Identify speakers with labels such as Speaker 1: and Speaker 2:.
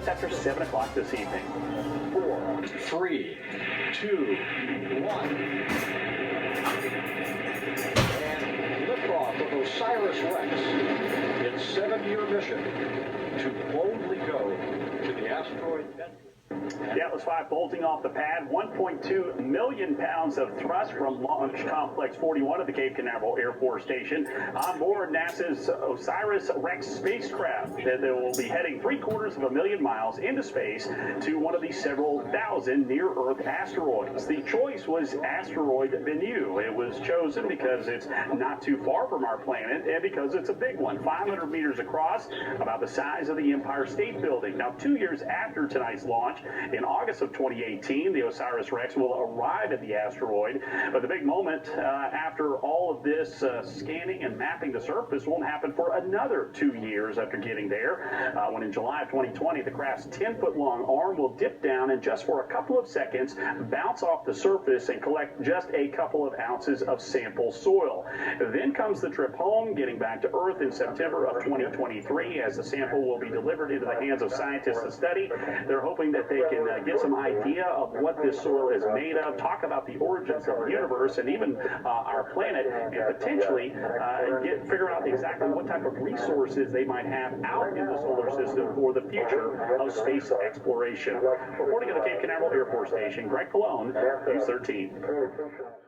Speaker 1: just after 7 o'clock this evening.
Speaker 2: 4, 3, 2, 1. And liftoff of Osiris-REx, its 7-year mission to boldly go to the asteroid belt.
Speaker 1: The Atlas V bolting off the pad, 1.2 million pounds of thrust from Launch Complex 41 at the Cape Canaveral Air Force Station. On board NASA's Osiris-REx spacecraft, they will be heading 750,000 miles into space to one of the several thousand near-Earth asteroids. The choice was asteroid Bennu. It was chosen because it's not too far from our planet and because it's a big one, 500 meters across, about the size of the Empire State Building. Now, 2 years after tonight's launch, in August of 2018, the Osiris-REx will arrive at the asteroid. But the big moment after all of this scanning and mapping the surface won't happen for another 2 years after getting there, when in July of 2020, the craft's 10-foot-long arm will dip down and just for a couple of seconds bounce off the surface and collect just a couple of ounces of sample soil. Then comes the trip home, getting back to Earth in September of 2023, as the sample will be delivered into the hands of scientists to study. They're hoping that they can get some idea of what this soil is made of, talk about the origins of the universe and even our planet, and potentially figure out exactly what type of resources they might have out in the solar system for the future of space exploration. Reporting at the Cape Canaveral Air Force Station, Greg Pallone, News 13.